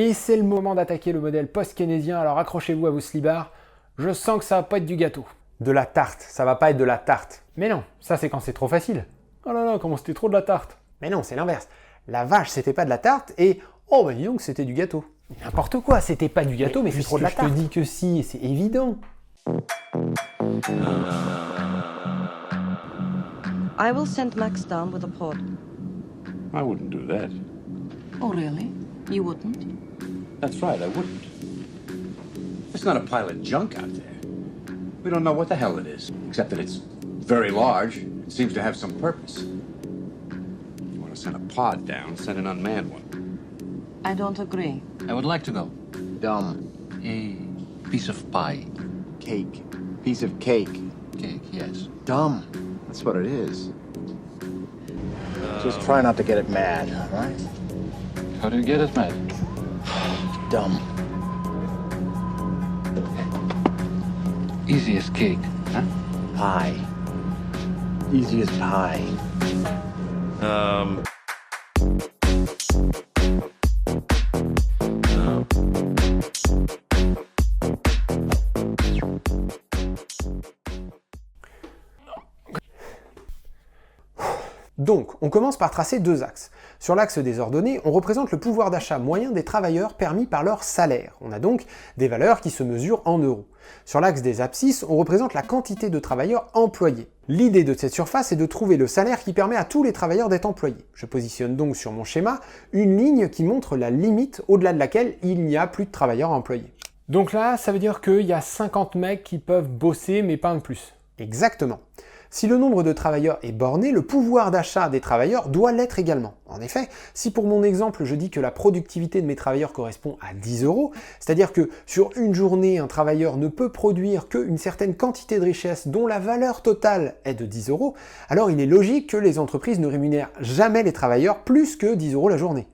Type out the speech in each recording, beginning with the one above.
Et c'est le moment d'attaquer le modèle post-keynésien, alors accrochez-vous à vos slibards, je sens que ça va pas être du gâteau. De la tarte, ça va pas être de la tarte. Mais non, ça c'est quand c'est trop facile. Oh là là, comment c'était trop de la tarte. Mais non, c'est l'inverse. La vache, c'était pas de la tarte et oh bah dis donc, c'était du gâteau. N'importe quoi, c'était pas du gâteau, mais c'est trop de la tarte. Je te dis que si, c'est évident. I will send Max down with a pod. I wouldn't do that. Oh, really? You wouldn't? That's right, I wouldn't. It's not a pile of junk out there. We don't know what the hell it is, except that it's very large and seems to have some purpose. If you want to send a pod down, send an unmanned one. I don't agree. I would like to go. Dumb. A piece of pie. Cake. Piece of cake. Cake, yes. Dumb. That's what it is. Just try not to get it mad, all right? How do you get it, mad? Dumb. Easy as cake, huh? Pie. Easy as pie. Donc, on commence par tracer deux axes. Sur l'axe des ordonnées, on représente le pouvoir d'achat moyen des travailleurs permis par leur salaire. On a donc des valeurs qui se mesurent en euros. Sur l'axe des abscisses, on représente la quantité de travailleurs employés. L'idée de cette surface est de trouver le salaire qui permet à tous les travailleurs d'être employés. Je positionne donc sur mon schéma une ligne qui montre la limite au-delà de laquelle il n'y a plus de travailleurs employés. Donc là, ça veut dire qu'il y a 50 mecs qui peuvent bosser, mais pas un de plus. Exactement. Si le nombre de travailleurs est borné, le pouvoir d'achat des travailleurs doit l'être également. En effet, si pour mon exemple je dis que la productivité de mes travailleurs correspond à 10 €, c'est-à-dire que sur une journée un travailleur ne peut produire qu'une certaine quantité de richesse dont la valeur totale est de 10 €, alors il est logique que les entreprises ne rémunèrent jamais les travailleurs plus que 10 € la journée.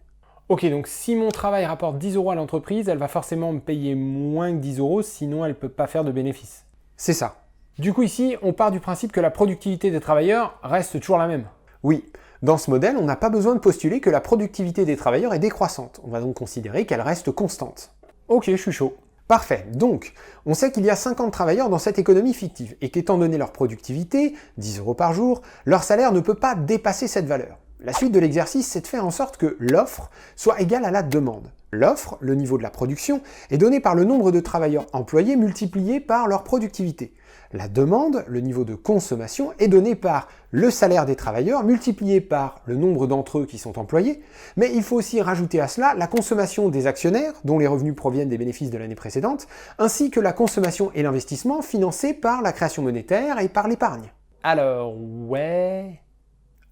Ok, donc si mon travail rapporte 10 € à l'entreprise, elle va forcément me payer moins que 10 €, sinon elle ne peut pas faire de bénéfice. C'est ça. Du coup ici, on part du principe que la productivité des travailleurs reste toujours la même. Oui, dans ce modèle, on n'a pas besoin de postuler que la productivité des travailleurs est décroissante. On va donc considérer qu'elle reste constante. Ok, je suis chaud. Parfait, donc on sait qu'il y a 50 travailleurs dans cette économie fictive et qu'étant donné leur productivité, 10 € par jour, leur salaire ne peut pas dépasser cette valeur. La suite de l'exercice, c'est de faire en sorte que l'offre soit égale à la demande. L'offre, le niveau de la production, est donné par le nombre de travailleurs employés multiplié par leur productivité. La demande, le niveau de consommation, est donné par le salaire des travailleurs multiplié par le nombre d'entre eux qui sont employés, mais il faut aussi rajouter à cela la consommation des actionnaires, dont les revenus proviennent des bénéfices de l'année précédente, ainsi que la consommation et l'investissement financés par la création monétaire et par l'épargne. Alors, ouais...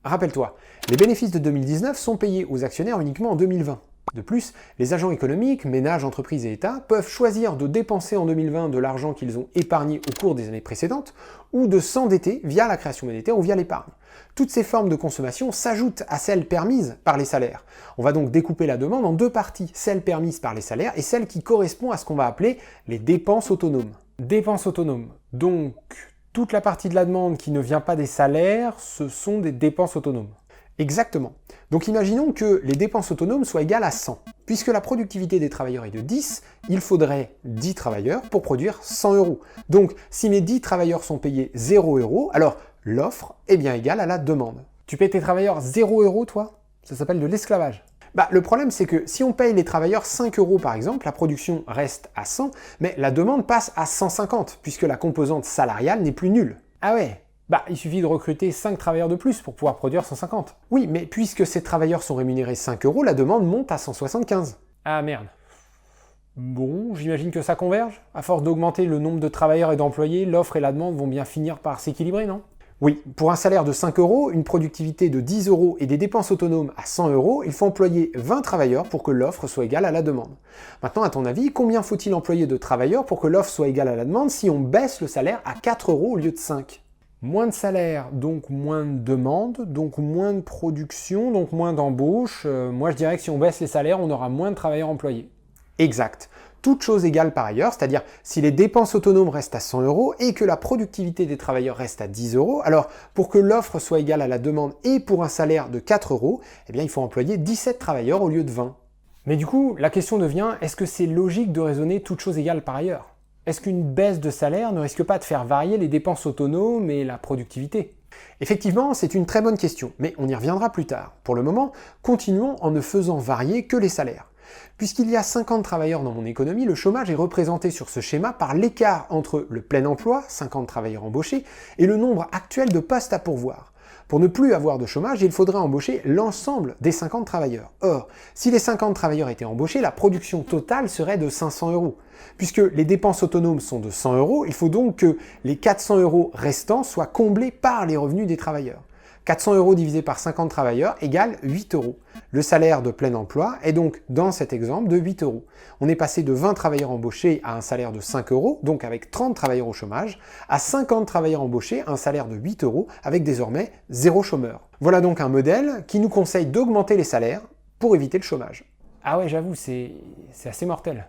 Rappelle-toi, les bénéfices de 2019 sont payés aux actionnaires uniquement en 2020. De plus, les agents économiques, ménages, entreprises et États peuvent choisir de dépenser en 2020 de l'argent qu'ils ont épargné au cours des années précédentes ou de s'endetter via la création monétaire ou via l'épargne. Toutes ces formes de consommation s'ajoutent à celles permises par les salaires. On va donc découper la demande en deux parties, celle permise par les salaires et celle qui correspond à ce qu'on va appeler les dépenses autonomes. Dépenses autonomes. Donc, toute la partie de la demande qui ne vient pas des salaires, ce sont des dépenses autonomes. Exactement. Donc imaginons que les dépenses autonomes soient égales à 100. Puisque la productivité des travailleurs est de 10, il faudrait 10 travailleurs pour produire 100 €. Donc si mes 10 travailleurs sont payés 0 €, alors l'offre est bien égale à la demande. Tu payes tes travailleurs 0 € toi? Ça s'appelle de l'esclavage. Le problème c'est que si on paye les travailleurs 5 € par exemple, la production reste à 100, mais la demande passe à 150, puisque la composante salariale n'est plus nulle. Ah ouais? Il suffit de recruter 5 travailleurs de plus pour pouvoir produire 150. Oui, mais puisque ces travailleurs sont rémunérés 5 €, la demande monte à 175. Ah merde. Bon, j'imagine que ça converge. À force d'augmenter le nombre de travailleurs et d'employés, l'offre et la demande vont bien finir par s'équilibrer, non? Oui, pour un salaire de 5 €, une productivité de 10 € et des dépenses autonomes à 100 €, il faut employer 20 travailleurs pour que l'offre soit égale à la demande. Maintenant, à ton avis, combien faut-il employer de travailleurs pour que l'offre soit égale à la demande si on baisse le salaire à 4 € au lieu de 5? Moins de salaire, donc moins de demande, donc moins de production, donc moins d'embauche. Moi, je dirais que si on baisse les salaires, on aura moins de travailleurs employés. Exact. Toutes choses égales par ailleurs, c'est-à-dire si les dépenses autonomes restent à 100 € et que la productivité des travailleurs reste à 10 €, alors pour que l'offre soit égale à la demande et pour un salaire de 4 €, eh bien il faut employer 17 travailleurs au lieu de 20. Mais du coup, la question devient, est-ce que c'est logique de raisonner toutes choses égales par ailleurs? Est-ce qu'une baisse de salaire ne risque pas de faire varier les dépenses autonomes et la productivité? Effectivement, c'est une très bonne question, mais on y reviendra plus tard. Pour le moment, continuons en ne faisant varier que les salaires. Puisqu'il y a 50 travailleurs dans mon économie, le chômage est représenté sur ce schéma par l'écart entre le plein emploi, 50 travailleurs embauchés, et le nombre actuel de postes à pourvoir. Pour ne plus avoir de chômage, il faudrait embaucher l'ensemble des 50 travailleurs. Or, si les 50 travailleurs étaient embauchés, la production totale serait de 500 €. Puisque les dépenses autonomes sont de 100 €, il faut donc que les 400 € restants soient comblés par les revenus des travailleurs. 400 € divisé par 50 travailleurs égale 8 €. Le salaire de plein emploi est donc, dans cet exemple, de 8 €. On est passé de 20 travailleurs embauchés à un salaire de 5 €, donc avec 30 travailleurs au chômage, à 50 travailleurs embauchés à un salaire de 8 € avec désormais 0 chômeur. Voilà donc un modèle qui nous conseille d'augmenter les salaires pour éviter le chômage. Ah ouais, j'avoue, c'est assez mortel.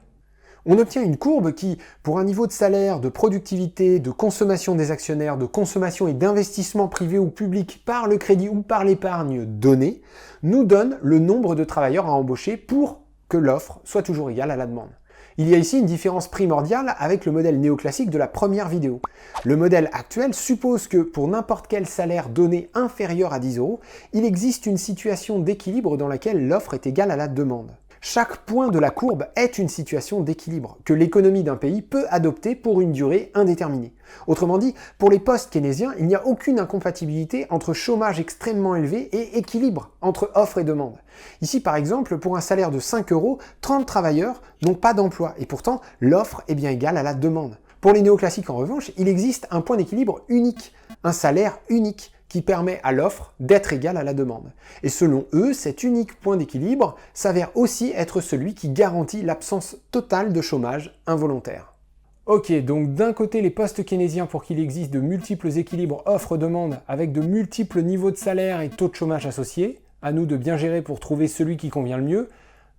On obtient une courbe qui, pour un niveau de salaire, de productivité, de consommation des actionnaires, de consommation et d'investissement privé ou public par le crédit ou par l'épargne donné, nous donne le nombre de travailleurs à embaucher pour que l'offre soit toujours égale à la demande. Il y a ici une différence primordiale avec le modèle néoclassique de la première vidéo. Le modèle actuel suppose que pour n'importe quel salaire donné inférieur à 10 €, il existe une situation d'équilibre dans laquelle l'offre est égale à la demande. Chaque point de la courbe est une situation d'équilibre que l'économie d'un pays peut adopter pour une durée indéterminée. Autrement dit, pour les post-keynésiens, il n'y a aucune incompatibilité entre chômage extrêmement élevé et équilibre entre offre et demande. Ici, par exemple, pour un salaire de 5 €, 30 travailleurs n'ont pas d'emploi et pourtant l'offre est bien égale à la demande. Pour les néoclassiques, en revanche, il existe un point d'équilibre unique, un salaire unique, qui permet à l'offre d'être égale à la demande. Et selon eux, cet unique point d'équilibre s'avère aussi être celui qui garantit l'absence totale de chômage involontaire. Ok, donc d'un côté les post-keynésiens pour qu'il existe de multiples équilibres offre-demande avec de multiples niveaux de salaire et taux de chômage associés, à nous de bien gérer pour trouver celui qui convient le mieux.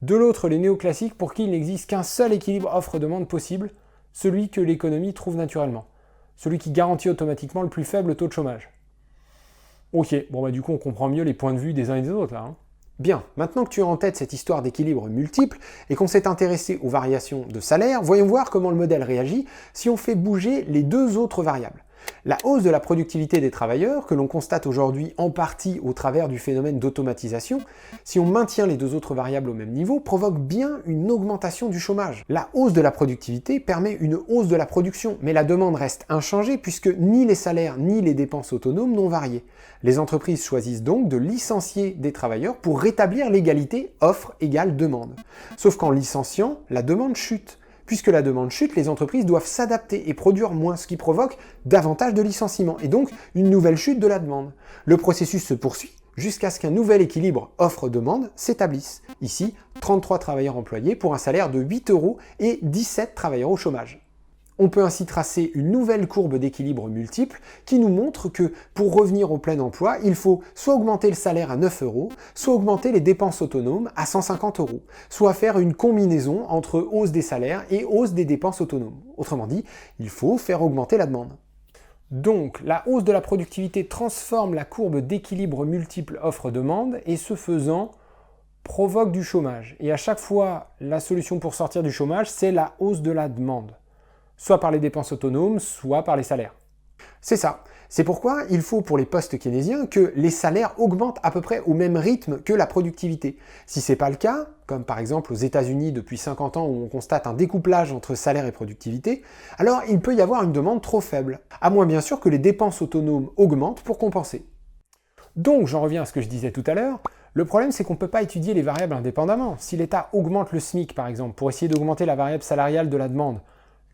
De l'autre, les néoclassiques pour qui il n'existe qu'un seul équilibre offre-demande possible, celui que l'économie trouve naturellement, celui qui garantit automatiquement le plus faible taux de chômage. Ok, bon bah du coup on comprend mieux les points de vue des uns et des autres là. Hein. Bien, maintenant que tu as en tête cette histoire d'équilibre multiple et qu'on s'est intéressé aux variations de salaire, voyons voir comment le modèle réagit si on fait bouger les deux autres variables. La hausse de la productivité des travailleurs, que l'on constate aujourd'hui en partie au travers du phénomène d'automatisation, si on maintient les deux autres variables au même niveau, provoque bien une augmentation du chômage. La hausse de la productivité permet une hausse de la production, mais la demande reste inchangée puisque ni les salaires ni les dépenses autonomes n'ont varié. Les entreprises choisissent donc de licencier des travailleurs pour rétablir l'égalité offre égale demande. Sauf qu'en licenciant, la demande chute. Puisque la demande chute, les entreprises doivent s'adapter et produire moins, ce qui provoque davantage de licenciements, et donc une nouvelle chute de la demande. Le processus se poursuit jusqu'à ce qu'un nouvel équilibre offre-demande s'établisse. Ici, 33 travailleurs employés pour un salaire de 8 € et 17 travailleurs au chômage. On peut ainsi tracer une nouvelle courbe d'équilibre multiple qui nous montre que pour revenir au plein emploi, il faut soit augmenter le salaire à 9 €, soit augmenter les dépenses autonomes à 150 €, soit faire une combinaison entre hausse des salaires et hausse des dépenses autonomes. Autrement dit, il faut faire augmenter la demande. Donc, la hausse de la productivité transforme la courbe d'équilibre multiple offre-demande et ce faisant, provoque du chômage. Et à chaque fois, la solution pour sortir du chômage, c'est la hausse de la demande. Soit par les dépenses autonomes, soit par les salaires. C'est ça. C'est pourquoi il faut pour les postes keynésiens que les salaires augmentent à peu près au même rythme que la productivité. Si ce n'est pas le cas, comme par exemple aux États-Unis depuis 50 ans où on constate un découplage entre salaire et productivité, alors il peut y avoir une demande trop faible, à moins bien sûr que les dépenses autonomes augmentent pour compenser. Donc, j'en reviens à ce que je disais tout à l'heure, le problème c'est qu'on ne peut pas étudier les variables indépendamment. Si l'État augmente le SMIC par exemple pour essayer d'augmenter la variable salariale de la demande,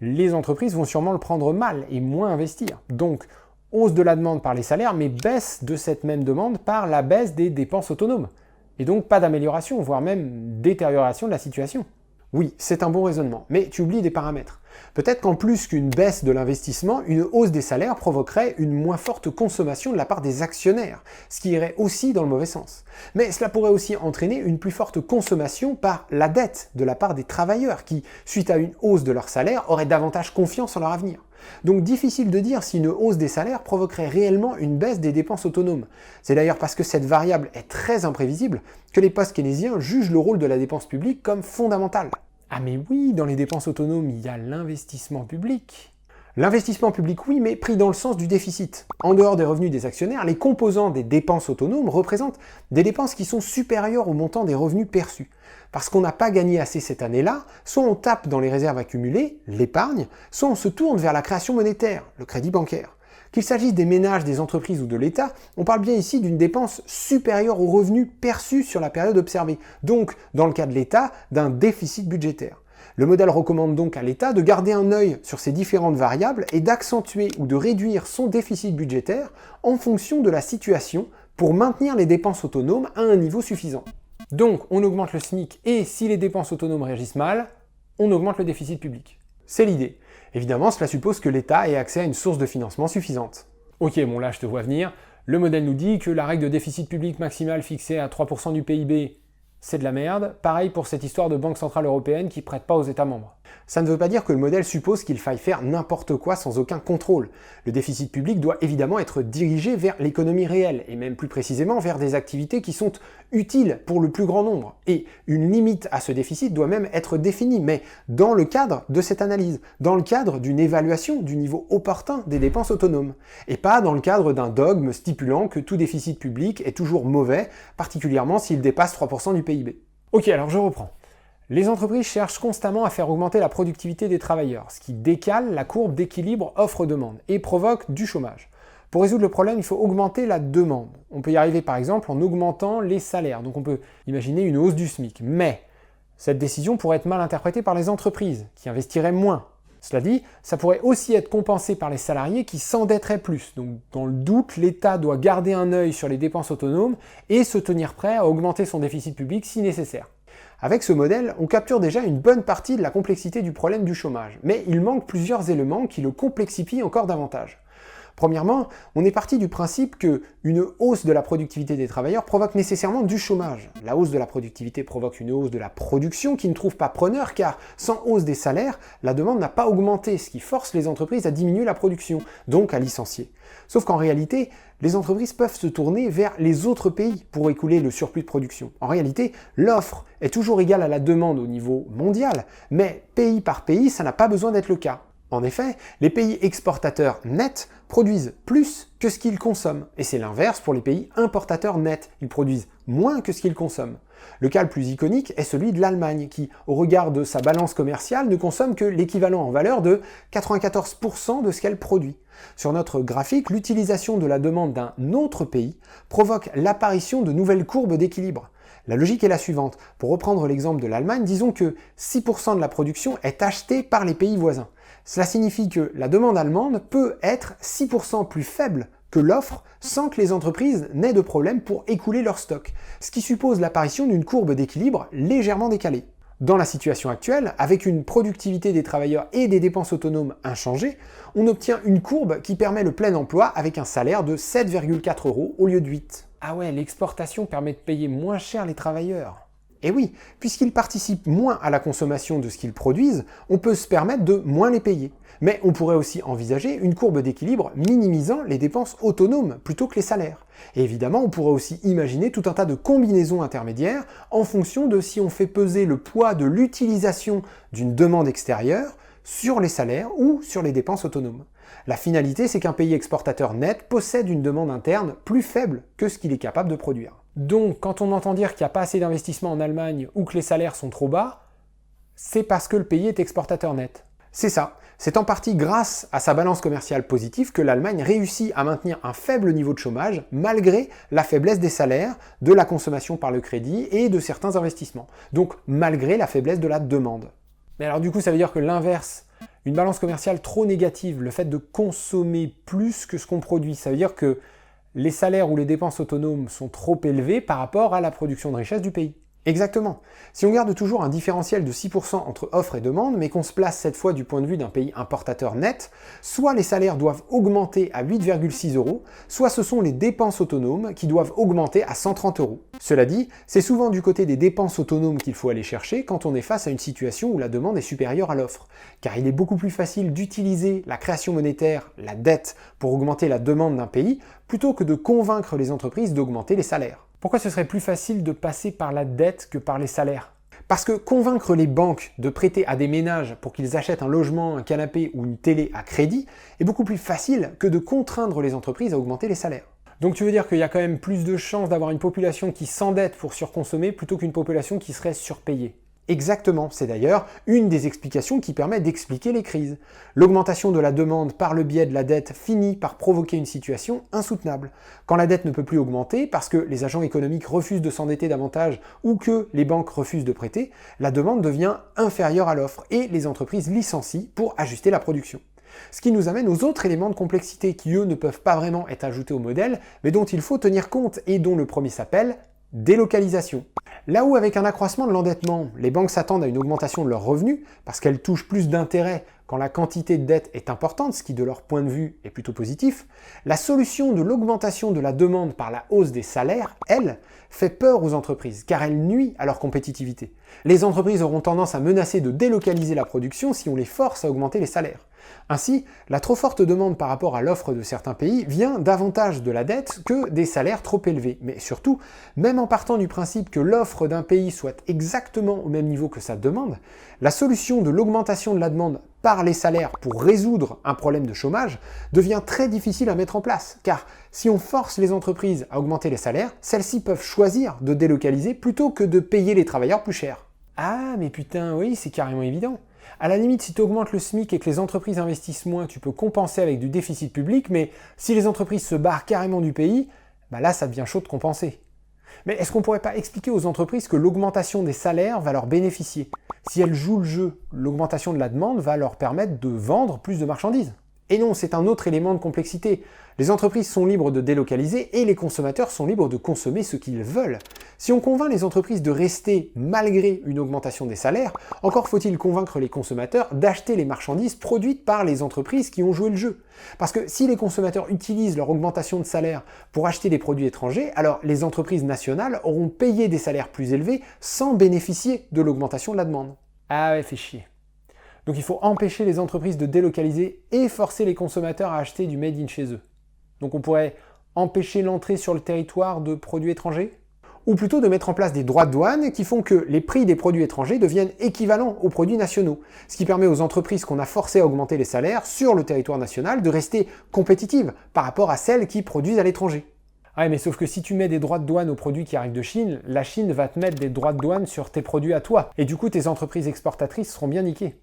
les entreprises vont sûrement le prendre mal et moins investir. Donc, hausse de la demande par les salaires, mais baisse de cette même demande par la baisse des dépenses autonomes. Et donc pas d'amélioration, voire même détérioration de la situation. Oui, c'est un bon raisonnement, mais tu oublies des paramètres. Peut-être qu'en plus qu'une baisse de l'investissement, une hausse des salaires provoquerait une moins forte consommation de la part des actionnaires, ce qui irait aussi dans le mauvais sens. Mais cela pourrait aussi entraîner une plus forte consommation par la dette de la part des travailleurs qui, suite à une hausse de leur salaire, auraient davantage confiance en leur avenir. Donc difficile de dire si une hausse des salaires provoquerait réellement une baisse des dépenses autonomes. C'est d'ailleurs parce que cette variable est très imprévisible que les post-keynésiens jugent le rôle de la dépense publique comme fondamental. Ah mais oui, dans les dépenses autonomes, il y a l'investissement public. L'investissement public, oui, mais pris dans le sens du déficit. En dehors des revenus des actionnaires, les composants des dépenses autonomes représentent des dépenses qui sont supérieures au montant des revenus perçus. Parce qu'on n'a pas gagné assez cette année-là, soit on tape dans les réserves accumulées, l'épargne, soit on se tourne vers la création monétaire, le crédit bancaire. Qu'il s'agisse des ménages, des entreprises ou de l'État, on parle bien ici d'une dépense supérieure aux revenus perçus sur la période observée, donc, dans le cas de l'État, d'un déficit budgétaire. Le modèle recommande donc à l'État de garder un œil sur ces différentes variables et d'accentuer ou de réduire son déficit budgétaire en fonction de la situation pour maintenir les dépenses autonomes à un niveau suffisant. Donc, on augmente le SMIC et si les dépenses autonomes réagissent mal, on augmente le déficit public. C'est l'idée. Évidemment, cela suppose que l'État ait accès à une source de financement suffisante. Ok, bon là je te vois venir. Le modèle nous dit que la règle de déficit public maximal fixée à 3% du PIB, c'est de la merde. Pareil pour cette histoire de Banque Centrale Européenne qui prête pas aux États membres. Ça ne veut pas dire que le modèle suppose qu'il faille faire n'importe quoi sans aucun contrôle. Le déficit public doit évidemment être dirigé vers l'économie réelle, et même plus précisément vers des activités qui sont utiles pour le plus grand nombre. Et une limite à ce déficit doit même être définie, mais dans le cadre de cette analyse, dans le cadre d'une évaluation du niveau opportun des dépenses autonomes, et pas dans le cadre d'un dogme stipulant que tout déficit public est toujours mauvais, particulièrement s'il dépasse 3% du PIB. Ok, alors je reprends. Les entreprises cherchent constamment à faire augmenter la productivité des travailleurs, ce qui décale la courbe d'équilibre offre-demande et provoque du chômage. Pour résoudre le problème, il faut augmenter la demande. On peut y arriver par exemple en augmentant les salaires, donc on peut imaginer une hausse du SMIC. Mais cette décision pourrait être mal interprétée par les entreprises, qui investiraient moins. Cela dit, ça pourrait aussi être compensé par les salariés qui s'endetteraient plus. Donc dans le doute, l'État doit garder un œil sur les dépenses autonomes et se tenir prêt à augmenter son déficit public si nécessaire. Avec ce modèle, on capture déjà une bonne partie de la complexité du problème du chômage, mais il manque plusieurs éléments qui le complexifient encore davantage. Premièrement, on est parti du principe qu'une hausse de la productivité des travailleurs provoque nécessairement du chômage. La hausse de la productivité provoque une hausse de la production qui ne trouve pas preneur car sans hausse des salaires, la demande n'a pas augmenté, ce qui force les entreprises à diminuer la production, donc à licencier. Sauf qu'en réalité, les entreprises peuvent se tourner vers les autres pays pour écouler le surplus de production. En réalité, l'offre est toujours égale à la demande au niveau mondial, mais pays par pays, ça n'a pas besoin d'être le cas. En effet, les pays exportateurs nets produisent plus que ce qu'ils consomment, et c'est l'inverse pour les pays importateurs nets, ils produisent moins que ce qu'ils consomment. Le cas le plus iconique est celui de l'Allemagne, qui, au regard de sa balance commerciale, ne consomme que l'équivalent en valeur de 94% de ce qu'elle produit. Sur notre graphique, l'utilisation de la demande d'un autre pays provoque l'apparition de nouvelles courbes d'équilibre. La logique est la suivante. Pour reprendre l'exemple de l'Allemagne, disons que 6% de la production est achetée par les pays voisins. Cela signifie que la demande allemande peut être 6% plus faible que l'offre sans que les entreprises n'aient de problème pour écouler leur stock, ce qui suppose l'apparition d'une courbe d'équilibre légèrement décalée. Dans la situation actuelle, avec une productivité des travailleurs et des dépenses autonomes inchangées, on obtient une courbe qui permet le plein emploi avec un salaire de 7,4 € au lieu de 8. Ah ouais, l'exportation permet de payer moins cher les travailleurs. Et oui, puisqu'ils participent moins à la consommation de ce qu'ils produisent, on peut se permettre de moins les payer. Mais on pourrait aussi envisager une courbe d'équilibre minimisant les dépenses autonomes plutôt que les salaires. Et évidemment, on pourrait aussi imaginer tout un tas de combinaisons intermédiaires en fonction de si on fait peser le poids de l'utilisation d'une demande extérieure sur les salaires ou sur les dépenses autonomes. La finalité, c'est qu'un pays exportateur net possède une demande interne plus faible que ce qu'il est capable de produire. Donc, quand on entend dire qu'il n'y a pas assez d'investissement en Allemagne ou que les salaires sont trop bas, c'est parce que le pays est exportateur net. C'est ça. C'est en partie grâce à sa balance commerciale positive que l'Allemagne réussit à maintenir un faible niveau de chômage malgré la faiblesse des salaires, de la consommation par le crédit et de certains investissements. Donc malgré la faiblesse de la demande. Mais alors du coup, ça veut dire que l'inverse, une balance commerciale trop négative, le fait de consommer plus que ce qu'on produit, ça veut dire que les salaires ou les dépenses autonomes sont trop élevés par rapport à la production de richesse du pays. Exactement. Si on garde toujours un différentiel de 6% entre offre et demande, mais qu'on se place cette fois du point de vue d'un pays importateur net, soit les salaires doivent augmenter à 8,6 €, soit ce sont les dépenses autonomes qui doivent augmenter à 130 €. Cela dit, c'est souvent du côté des dépenses autonomes qu'il faut aller chercher quand on est face à une situation où la demande est supérieure à l'offre, car il est beaucoup plus facile d'utiliser la création monétaire, la dette, pour augmenter la demande d'un pays, plutôt que de convaincre les entreprises d'augmenter les salaires. Pourquoi ce serait plus facile de passer par la dette que par les salaires? Parce que convaincre les banques de prêter à des ménages pour qu'ils achètent un logement, un canapé ou une télé à crédit est beaucoup plus facile que de contraindre les entreprises à augmenter les salaires. Donc tu veux dire qu'il y a quand même plus de chances d'avoir une population qui s'endette pour surconsommer plutôt qu'une population qui serait surpayée? Exactement, c'est d'ailleurs une des explications qui permet d'expliquer les crises. L'augmentation de la demande par le biais de la dette finit par provoquer une situation insoutenable. Quand la dette ne peut plus augmenter parce que les agents économiques refusent de s'endetter davantage ou que les banques refusent de prêter, la demande devient inférieure à l'offre et les entreprises licencient pour ajuster la production. Ce qui nous amène aux autres éléments de complexité qui, eux, ne peuvent pas vraiment être ajoutés au modèle, mais dont il faut tenir compte et dont le premier s'appelle délocalisation. Là où avec un accroissement de l'endettement, les banques s'attendent à une augmentation de leurs revenus, parce qu'elles touchent plus d'intérêts quand la quantité de dette est importante, ce qui de leur point de vue est plutôt positif, la solution de l'augmentation de la demande par la hausse des salaires, elle, fait peur aux entreprises, car elle nuit à leur compétitivité. Les entreprises auront tendance à menacer de délocaliser la production si on les force à augmenter les salaires. Ainsi, la trop forte demande par rapport à l'offre de certains pays vient davantage de la dette que des salaires trop élevés. Mais surtout, même en partant du principe que l'offre d'un pays soit exactement au même niveau que sa demande, la solution de l'augmentation de la demande par les salaires pour résoudre un problème de chômage devient très difficile à mettre en place. Car si on force les entreprises à augmenter les salaires, celles-ci peuvent choisir de délocaliser plutôt que de payer les travailleurs plus cher. Ah, mais putain, oui, c'est carrément évident. À la limite, si tu augmentes le SMIC et que les entreprises investissent moins, tu peux compenser avec du déficit public, mais si les entreprises se barrent carrément du pays, bah là, ça devient chaud de compenser. Mais est-ce qu'on pourrait pas expliquer aux entreprises que l'augmentation des salaires va leur bénéficier? Si elles jouent le jeu, l'augmentation de la demande va leur permettre de vendre plus de marchandises. Et non, c'est un autre élément de complexité. Les entreprises sont libres de délocaliser et les consommateurs sont libres de consommer ce qu'ils veulent. Si on convainc les entreprises de rester malgré une augmentation des salaires, encore faut-il convaincre les consommateurs d'acheter les marchandises produites par les entreprises qui ont joué le jeu. Parce que si les consommateurs utilisent leur augmentation de salaire pour acheter des produits étrangers, alors les entreprises nationales auront payé des salaires plus élevés sans bénéficier de l'augmentation de la demande. Ah ouais, fait chier. Donc il faut empêcher les entreprises de délocaliser et forcer les consommateurs à acheter du made in chez eux. Donc on pourrait empêcher l'entrée sur le territoire de produits étrangers? Ou plutôt de mettre en place des droits de douane qui font que les prix des produits étrangers deviennent équivalents aux produits nationaux, ce qui permet aux entreprises qu'on a forcées à augmenter les salaires sur le territoire national de rester compétitives par rapport à celles qui produisent à l'étranger. Ouais, mais sauf que si tu mets des droits de douane aux produits qui arrivent de Chine, la Chine va te mettre des droits de douane sur tes produits à toi, et du coup tes entreprises exportatrices seront bien niquées.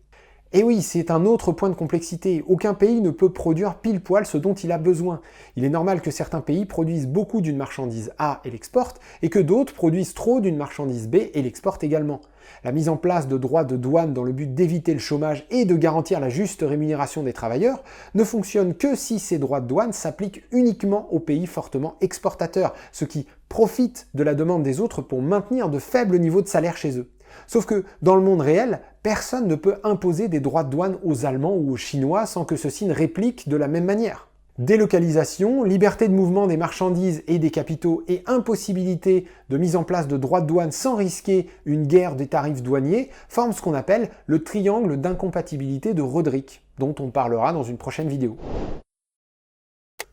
Et oui, c'est un autre point de complexité. Aucun pays ne peut produire pile poil ce dont il a besoin. Il est normal que certains pays produisent beaucoup d'une marchandise A et l'exportent, et que d'autres produisent trop d'une marchandise B et l'exportent également. La mise en place de droits de douane dans le but d'éviter le chômage et de garantir la juste rémunération des travailleurs ne fonctionne que si ces droits de douane s'appliquent uniquement aux pays fortement exportateurs, ceux qui profitent de la demande des autres pour maintenir de faibles niveaux de salaire chez eux. Sauf que, dans le monde réel, personne ne peut imposer des droits de douane aux Allemands ou aux Chinois sans que ceux-ci ne répliquent de la même manière. Délocalisation, liberté de mouvement des marchandises et des capitaux et impossibilité de mise en place de droits de douane sans risquer une guerre des tarifs douaniers forment ce qu'on appelle le triangle d'incompatibilité de Roderick, dont on parlera dans une prochaine vidéo.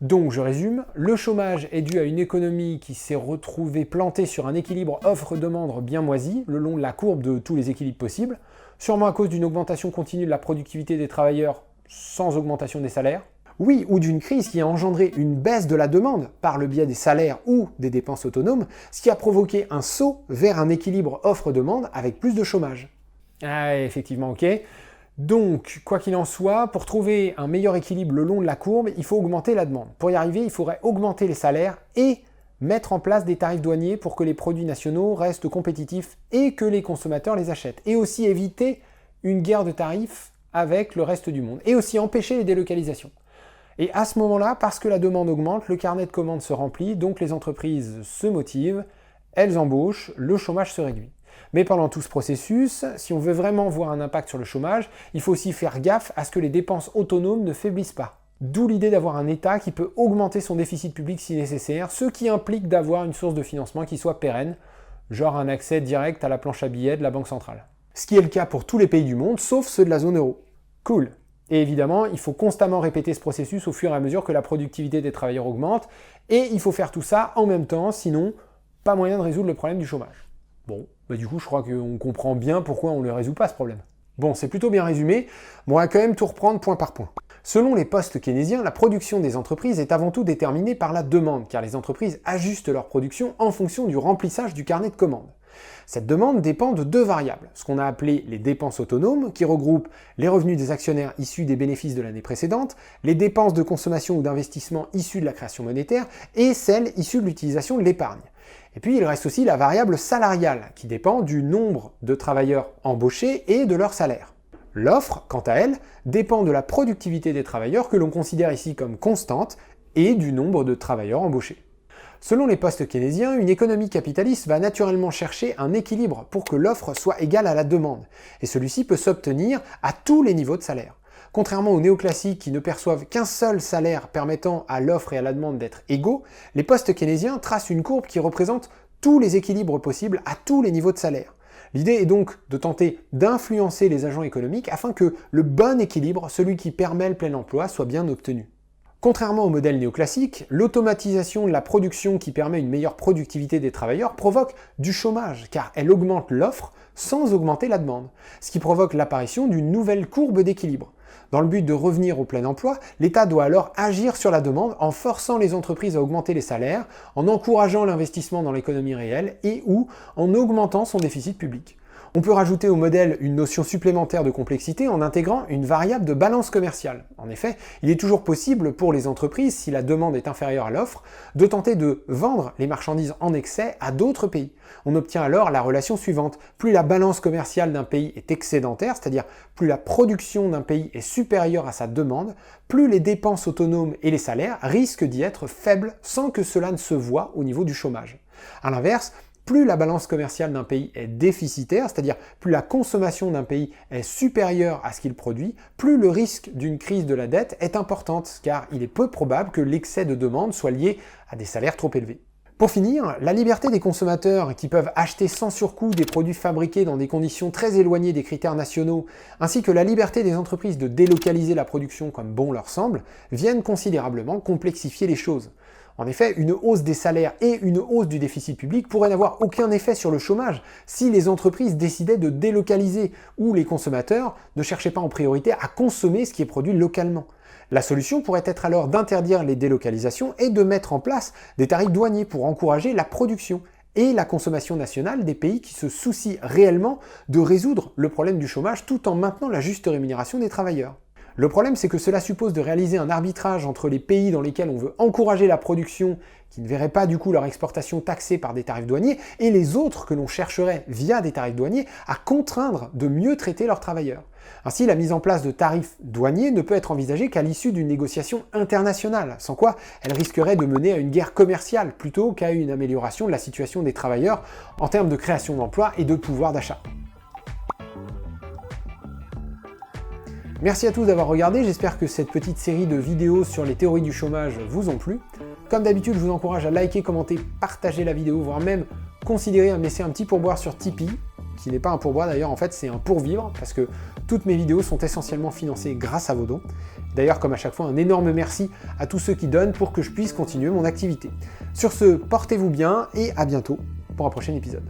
Donc je résume, le chômage est dû à une économie qui s'est retrouvée plantée sur un équilibre offre-demande bien moisi, le long de la courbe de tous les équilibres possibles, sûrement à cause d'une augmentation continue de la productivité des travailleurs sans augmentation des salaires. Oui, ou d'une crise qui a engendré une baisse de la demande par le biais des salaires ou des dépenses autonomes, ce qui a provoqué un saut vers un équilibre offre-demande avec plus de chômage. Ah effectivement, ok. Donc, quoi qu'il en soit, pour trouver un meilleur équilibre le long de la courbe, il faut augmenter la demande. Pour y arriver, il faudrait augmenter les salaires et mettre en place des tarifs douaniers pour que les produits nationaux restent compétitifs et que les consommateurs les achètent. Et aussi éviter une guerre de tarifs avec le reste du monde. Et aussi empêcher les délocalisations. Et à ce moment-là, parce que la demande augmente, le carnet de commandes se remplit, donc les entreprises se motivent, elles embauchent, le chômage se réduit. Mais pendant tout ce processus, si on veut vraiment voir un impact sur le chômage, il faut aussi faire gaffe à ce que les dépenses autonomes ne faiblissent pas. D'où l'idée d'avoir un État qui peut augmenter son déficit public si nécessaire, ce qui implique d'avoir une source de financement qui soit pérenne, genre un accès direct à la planche à billets de la Banque centrale. Ce qui est le cas pour tous les pays du monde, sauf ceux de la zone euro. Cool. Et évidemment, il faut constamment répéter ce processus au fur et à mesure que la productivité des travailleurs augmente, et il faut faire tout ça en même temps, sinon, pas moyen de résoudre le problème du chômage. Bon, du coup, je crois qu'on comprend bien pourquoi on ne le résout pas, ce problème. Bon, c'est plutôt bien résumé, mais on va quand même tout reprendre point par point. Selon les postes keynésiens, la production des entreprises est avant tout déterminée par la demande, car les entreprises ajustent leur production en fonction du remplissage du carnet de commandes. Cette demande dépend de deux variables, ce qu'on a appelé les dépenses autonomes, qui regroupent les revenus des actionnaires issus des bénéfices de l'année précédente, les dépenses de consommation ou d'investissement issues de la création monétaire, et celles issues de l'utilisation de l'épargne. Et puis il reste aussi la variable salariale, qui dépend du nombre de travailleurs embauchés et de leur salaire. L'offre, quant à elle, dépend de la productivité des travailleurs que l'on considère ici comme constante et du nombre de travailleurs embauchés. Selon les postes keynésiens, une économie capitaliste va naturellement chercher un équilibre pour que l'offre soit égale à la demande, et celui-ci peut s'obtenir à tous les niveaux de salaire. Contrairement aux néoclassiques qui ne perçoivent qu'un seul salaire permettant à l'offre et à la demande d'être égaux, les postes keynésiens tracent une courbe qui représente tous les équilibres possibles à tous les niveaux de salaire. L'idée est donc de tenter d'influencer les agents économiques afin que le bon équilibre, celui qui permet le plein emploi, soit bien obtenu. Contrairement au modèle néoclassique, l'automatisation de la production qui permet une meilleure productivité des travailleurs provoque du chômage, car elle augmente l'offre sans augmenter la demande, ce qui provoque l'apparition d'une nouvelle courbe d'équilibre. Dans le but de revenir au plein emploi, l'État doit alors agir sur la demande en forçant les entreprises à augmenter les salaires, en encourageant l'investissement dans l'économie réelle et ou en augmentant son déficit public. On peut rajouter au modèle une notion supplémentaire de complexité en intégrant une variable de balance commerciale. En effet, il est toujours possible pour les entreprises, si la demande est inférieure à l'offre, de tenter de vendre les marchandises en excès à d'autres pays. On obtient alors la relation suivante. Plus la balance commerciale d'un pays est excédentaire, c'est-à-dire plus la production d'un pays est supérieure à sa demande, plus les dépenses autonomes et les salaires risquent d'y être faibles sans que cela ne se voie au niveau du chômage. A l'inverse, plus la balance commerciale d'un pays est déficitaire, c'est-à-dire plus la consommation d'un pays est supérieure à ce qu'il produit, plus le risque d'une crise de la dette est importante, car il est peu probable que l'excès de demande soit lié à des salaires trop élevés. Pour finir, la liberté des consommateurs qui peuvent acheter sans surcoût des produits fabriqués dans des conditions très éloignées des critères nationaux, ainsi que la liberté des entreprises de délocaliser la production comme bon leur semble, viennent considérablement complexifier les choses. En effet, une hausse des salaires et une hausse du déficit public pourraient n'avoir aucun effet sur le chômage si les entreprises décidaient de délocaliser ou les consommateurs ne cherchaient pas en priorité à consommer ce qui est produit localement. La solution pourrait être alors d'interdire les délocalisations et de mettre en place des tarifs douaniers pour encourager la production et la consommation nationale des pays qui se soucient réellement de résoudre le problème du chômage tout en maintenant la juste rémunération des travailleurs. Le problème, c'est que cela suppose de réaliser un arbitrage entre les pays dans lesquels on veut encourager la production, qui ne verraient pas du coup leur exportation taxée par des tarifs douaniers, et les autres que l'on chercherait, via des tarifs douaniers, à contraindre de mieux traiter leurs travailleurs. Ainsi, la mise en place de tarifs douaniers ne peut être envisagée qu'à l'issue d'une négociation internationale, sans quoi elle risquerait de mener à une guerre commerciale plutôt qu'à une amélioration de la situation des travailleurs en termes de création d'emplois et de pouvoir d'achat. Merci à tous d'avoir regardé, j'espère que cette petite série de vidéos sur les théories du chômage vous ont plu. Comme d'habitude, je vous encourage à liker, commenter, partager la vidéo, voire même considérer à me laisser un petit pourboire sur Tipeee, qui n'est pas un pourboire d'ailleurs, en fait c'est un pourvivre, parce que toutes mes vidéos sont essentiellement financées grâce à vos dons. D'ailleurs, comme à chaque fois, un énorme merci à tous ceux qui donnent pour que je puisse continuer mon activité. Sur ce, portez-vous bien et à bientôt pour un prochain épisode.